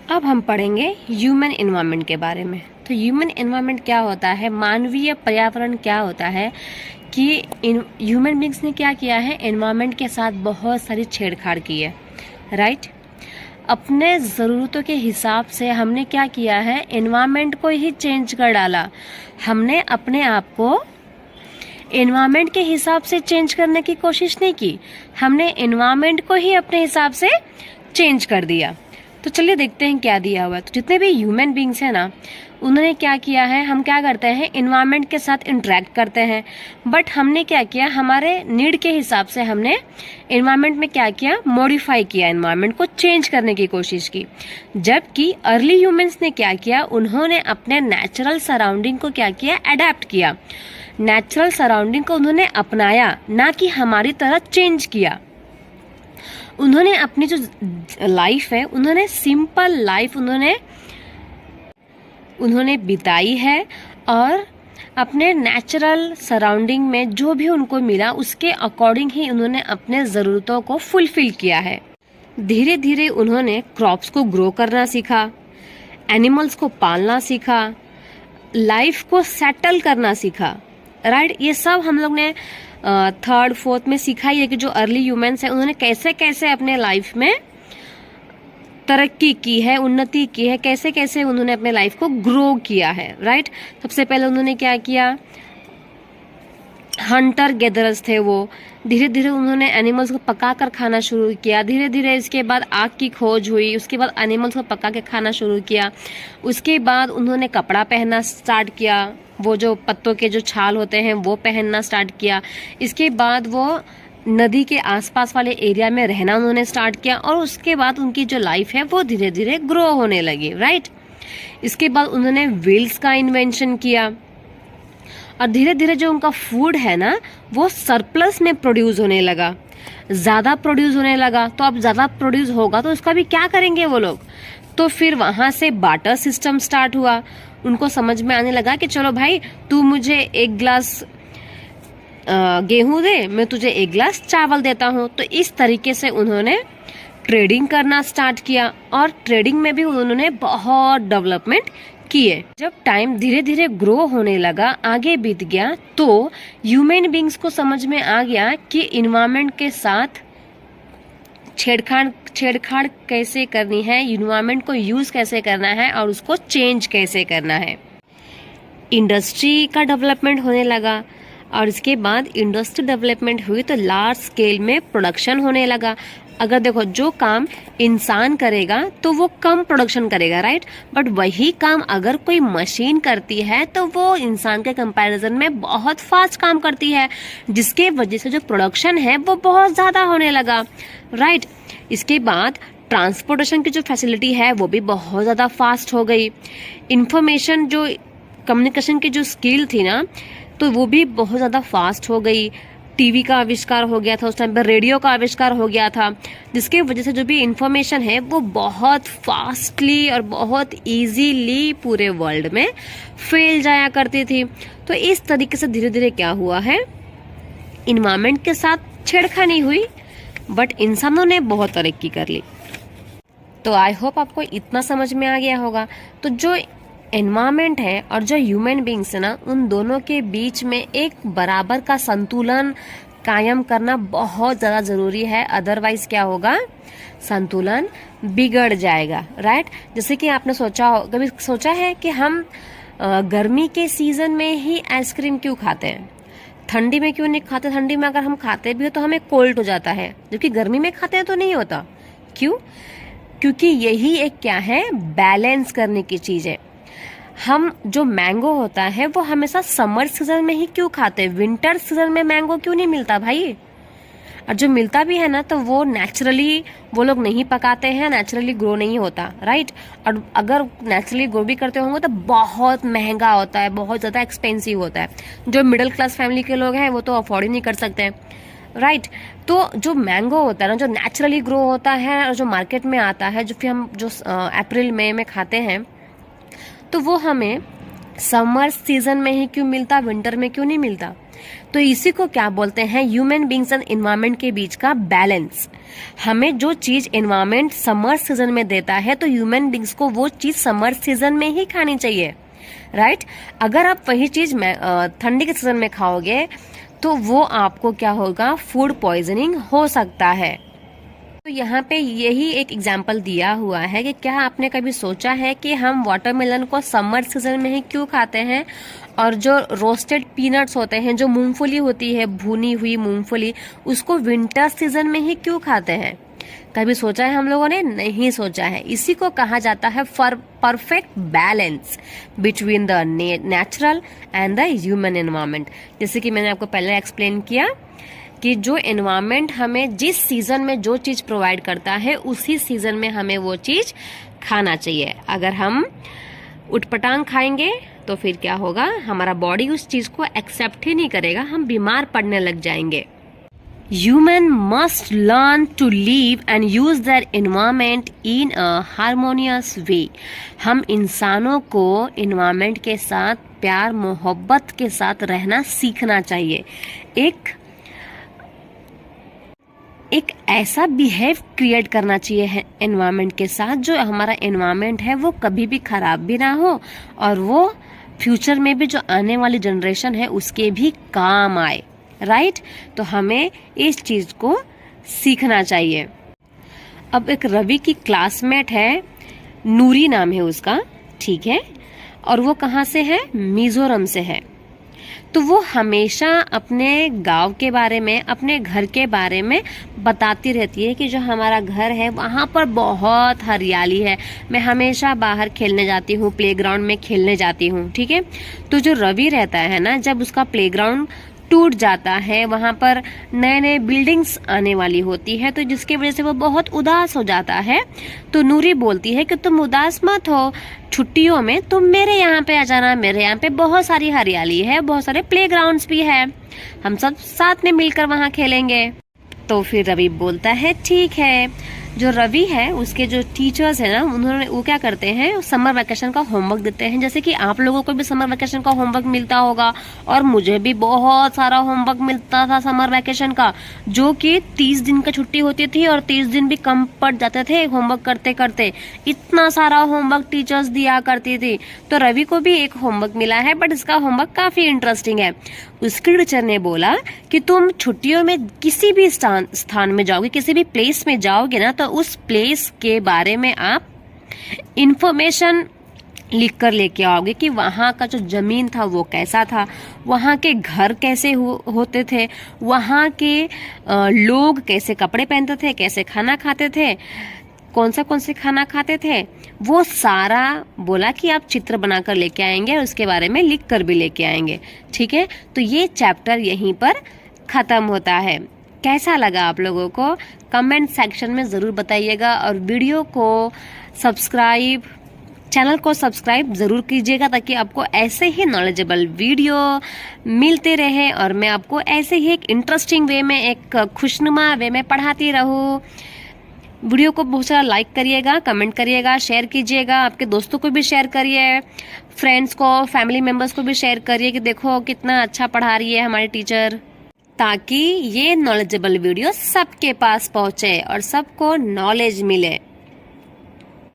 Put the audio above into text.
अब हम पढ़ेंगे ह्यूमन एनवायरनमेंट के बारे में। तो ह्यूमन एनवायरनमेंट क्या होता है, मानवीय पर्यावरण क्या होता है कि ह्यूमन बींग्स ने क्या किया है, एनवायरनमेंट के साथ बहुत सारी छेड़छाड़ की है, राइट। अपने ज़रूरतों के हिसाब से हमने क्या किया है, एनवायरनमेंट को ही चेंज कर डाला। हमने अपने आप को एनवायरनमेंट के हिसाब से चेंज करने की कोशिश नहीं की, हमने एनवायरनमेंट को ही अपने हिसाब से चेंज कर दिया। तो चलिए देखते हैं क्या दिया हुआ है। तो जितने भी ह्यूमन बींग्स हैं ना, उन्होंने क्या किया है, हम क्या करते हैं, एनवायरनमेंट के साथ इंटरेक्ट करते हैं, बट हमने क्या किया, हमारे नीड के हिसाब से हमने एनवायरनमेंट में क्या किया, मॉडिफाई किया, एनवायरनमेंट को चेंज करने की कोशिश की। जबकि अर्ली ह्यूमंस ने क्या किया, उन्होंने अपने नेचुरल सराउंडिंग को क्या किया, अडेप्ट किया। नेचुरल सराउंडिंग को उन्होंने अपनाया, ना कि हमारी तरह चेंज किया। उन्होंने अपनी जो लाइफ है, उन्होंने सिंपल लाइफ उन्होंने बिताई है और अपने नेचुरल सराउंडिंग में जो भी उनको मिला उसके अकॉर्डिंग ही उन्होंने अपने ज़रूरतों को फुलफिल किया है। धीरे धीरे उन्होंने क्रॉप्स को ग्रो करना सीखा, एनिमल्स को पालना सीखा, लाइफ को सेटल करना सीखा, राइट। ये सब हम लोग ने थर्ड फोर्थ में सीखा ही है कि जो अर्ली ह्यूमंस हैं उन्होंने कैसे कैसे अपने लाइफ में तरक्की की है, उन्नति की है, कैसे कैसे उन्होंने अपने लाइफ को ग्रो किया है, राइट। सबसे पहले उन्होंने क्या किया, हंटर गैदरर्स थे वो। धीरे धीरे उन्होंने एनिमल्स को पका कर खाना शुरू किया। धीरे धीरे इसके बाद आग की खोज हुई, उसके बाद एनिमल्स को पका के खाना शुरू किया। उसके बाद उन्होंने कपड़ा पहनना स्टार्ट किया, वो जो पत्तों के जो छाल होते हैं वो पहनना स्टार्ट किया। इसके बाद वो नदी के आसपास वाले एरिया में रहना उन्होंने स्टार्ट किया और उसके बाद उनकी जो लाइफ है वो धीरे धीरे ग्रो होने लगी, राइट। इसके बाद उन्होंने व्हील्स का इन्वेंशन किया और धीरे धीरे जो उनका फूड है ना वो सरप्लस में प्रोड्यूस होने लगा, ज़्यादा प्रोड्यूस होने लगा। तो अब ज़्यादा प्रोड्यूस होगा तो उसका भी क्या करेंगे वो लोग, तो फिर वहाँ से बार्टर सिस्टम स्टार्ट हुआ। उनको समझ में आने लगा कि चलो भाई, तू मुझे 1 गिलास गेहूं दे, मैं तुझे 1 गिलास चावल देता हूँ। तो इस तरीके से उन्होंने ट्रेडिंग करना स्टार्ट किया और ट्रेडिंग में भी उन्होंने बहुत डेवलपमेंट किए। जब टाइम धीरे धीरे ग्रो होने लगा, आगे बीत गया, तो ह्यूमन बींग्स को समझ में आ गया कि इन्वायरमेंट के साथ छेड़छाड़ कैसे करनी है, इन्वायरमेंट को यूज कैसे करना है और उसको चेंज कैसे करना है। इंडस्ट्री का डेवलपमेंट होने लगा और इसके बाद इंडस्ट्री डेवलपमेंट हुई तो लार्ज स्केल में प्रोडक्शन होने लगा। अगर देखो, जो काम इंसान करेगा तो वो कम प्रोडक्शन करेगा, राइट। बट वही काम अगर कोई मशीन करती है तो वो इंसान के कंपैरिजन में बहुत फास्ट काम करती है, जिसके वजह से जो प्रोडक्शन है वो बहुत ज़्यादा होने लगा, राइट। इसके बाद ट्रांसपोर्टेशन की जो फैसिलिटी है वो भी बहुत ज़्यादा फास्ट हो गई। इंफॉर्मेशन जो कम्युनिकेशन की जो स्किल थी ना, तो वो भी बहुत ज़्यादा फास्ट हो गई। टीवी का आविष्कार हो गया था, उस टाइम पर रेडियो का आविष्कार हो गया था, जिसके वजह से जो भी इंफॉर्मेशन है वो बहुत फास्टली और बहुत इजीली पूरे वर्ल्ड में फैल जाया करती थी। तो इस तरीके से धीरे धीरे क्या हुआ है, इन्वायरमेंट के साथ छेड़खानी हुई, बट इंसानों ने बहुत तरक्की कर ली। तो आई होप आपको इतना समझ में आ गया होगा। तो जो एनवायरनमेंट है और जो ह्यूमन बींग्स है ना, उन दोनों के बीच में एक बराबर का संतुलन कायम करना बहुत ज़्यादा ज़रूरी है, अदरवाइज क्या होगा, संतुलन बिगड़ जाएगा, राइट। जैसे कि आपने कभी सोचा है कि हम गर्मी के सीज़न में ही आइसक्रीम क्यों खाते हैं, ठंडी में क्यों नहीं खाते। ठंडी में अगर हम खाते भी हो तो हमें कोल्ड हो जाता है, जबकि गर्मी में खाते हैं तो नहीं होता। क्यों? क्योंकि यही एक क्या है, बैलेंस करने की चीज़ है। हम जो मैंगो होता है वो हमेशा समर सीजन में ही क्यों खाते हैं, विंटर सीजन में मैंगो क्यों नहीं मिलता भाई। और जो मिलता भी है ना तो वो नेचुरली वो लोग नहीं पकाते हैं, नेचुरली ग्रो नहीं होता, राइट। और अगर नेचुरली ग्रो भी करते होंगे तो बहुत महंगा होता है, बहुत ज़्यादा एक्सपेंसिव होता है। जो मिडिल क्लास फैमिली के लोग हैं वो तो अफोर्ड ही नहीं कर सकते, राइट। तो जो मैंगो होता है ना, जो नेचुरली ग्रो होता है और जो मार्केट में आता है, जो फिर हम जो अप्रैल मई में खाते हैं, तो वो हमें समर सीजन में ही क्यों मिलता, विंटर में क्यों नहीं मिलता। तो इसी को क्या बोलते हैं, ह्यूमन बींग्स एंड एनवायरनमेंट के बीच का बैलेंस। हमें जो चीज एनवायरनमेंट समर सीजन में देता है तो ह्यूमन बींग्स को वो चीज समर सीजन में ही खानी चाहिए, राइट। अगर आप वही चीज ठंडी के सीजन में खाओगे तो वो आपको क्या होगा, फूड पॉइजनिंग हो सकता है। तो यहाँ पे यही एक एग्जाम्पल दिया हुआ है कि क्या आपने कभी सोचा है कि हम वाटरमेलन को समर सीजन में ही क्यों खाते हैं, और जो रोस्टेड पीनट्स होते हैं, जो मूंगफली होती है, भुनी हुई मूंगफली, उसको विंटर सीजन में ही क्यों खाते हैं? कभी सोचा है हम लोगों ने? नहीं सोचा है। इसी को कहा जाता है perfect balance between the natural and the human environment. जैसे कि मैंने आपको पहले एक्सप्लेन किया कि जो एनवायरनमेंट हमें जिस सीजन में जो चीज प्रोवाइड करता है उसी सीजन में हमें वो चीज खाना चाहिए। अगर हम उटपटांग खाएंगे तो फिर क्या होगा, हमारा बॉडी उस चीज को एक्सेप्ट ही नहीं करेगा, हम बीमार पड़ने लग जाएंगे। Human must learn to live and use their environment in a harmonious way. हम इंसानों को environment के साथ प्यार मोहब्बत के साथ रहना सीखना चाहिए। एक ऐसा बिहेव क्रिएट करना चाहिए एनवायरनमेंट के साथ, जो हमारा एनवायरनमेंट है वो कभी भी खराब भी ना हो और वो फ्यूचर में भी जो आने वाली जनरेशन है उसके भी काम आए, राइट। तो हमें इस चीज को सीखना चाहिए। अब एक रवि की क्लासमेट है, नूरी नाम है उसका, ठीक है, और वो कहाँ से है, मिजोरम से है। तो वो हमेशा अपने गांव के बारे में, अपने घर के बारे में बताती रहती है कि जो हमारा घर है वहाँ पर बहुत हरियाली है, मैं हमेशा बाहर खेलने जाती हूँ, प्लेग्राउंड में खेलने जाती हूँ, ठीक है। तो जो रवि रहता है ना, जब उसका प्लेग्राउंड टूट जाता है, वहां पर नए नए बिल्डिंग्स आने वाली होती है, तो जिसकी वजह से वो बहुत उदास हो जाता है। तो नूरी बोलती है कि तुम उदास मत हो, छुट्टियों में तुम मेरे यहाँ पे आ जाना, मेरे यहाँ पे बहुत सारी हरियाली है, बहुत सारे प्लेग्राउंड्स भी है, हम सब साथ में मिलकर वहाँ खेलेंगे। तो फिर रवि बोलता है ठीक है। जो रवि है उसके जो टीचर्स है ना, उन्होंने वो क्या करते हैं, समर वेकेशन का होमवर्क देते हैं। जैसे कि आप लोगों को भी समर वेकेशन का होमवर्क मिलता होगा, और मुझे भी बहुत सारा होमवर्क मिलता था समर वेकेशन का, जो कि 30 दिन का छुट्टी होती थी और 30 दिन भी कम पड़ जाते थे होमवर्क करते करते। इतना सारा होमवर्क टीचर्स दिया करती थी। तो रवि को भी एक होमवर्क मिला है, बट इसका होमवर्क काफी इंटरेस्टिंग है। उसकी टीचर ने बोला कि तुम छुट्टियों में किसी भी स्थान में जाओगे, किसी भी प्लेस में जाओगे ना, तो उस प्लेस के बारे में आप इंफॉर्मेशन लिख कर लेके आओगे कि वहाँ का जो जमीन था वो कैसा था, वहाँ के घर कैसे होते थे, वहाँ के लोग कैसे कपड़े पहनते थे, कैसे खाना खाते थे, कौन से खाना खाते थे, वो सारा बोला कि आप चित्र बनाकर लेके आएंगे और उसके बारे में लिख कर भी लेके आएंगे, ठीक है। तो ये चैप्टर यहीं पर खत्म होता है। कैसा लगा आप लोगों को, कमेंट सेक्शन में ज़रूर बताइएगा, और वीडियो को सब्सक्राइब, चैनल को सब्सक्राइब ज़रूर कीजिएगा, ताकि आपको ऐसे ही नॉलेजेबल वीडियो मिलते रहे और मैं आपको ऐसे ही एक इंटरेस्टिंग वे में, एक खुशनुमा वे में पढ़ाती रहूँ। वीडियो को बहुत सारा लाइक करिएगा, कमेंट करिएगा, शेयर कीजिएगा, आपके दोस्तों को भी शेयर करिए, फ्रेंड्स को, फैमिली मेम्बर्स को भी शेयर करिए कि देखो कितना अच्छा पढ़ा रही है हमारी टीचर, ताकि ये नॉलेजेबल वीडियो सबके पास पहुंचे और सबको नॉलेज मिले।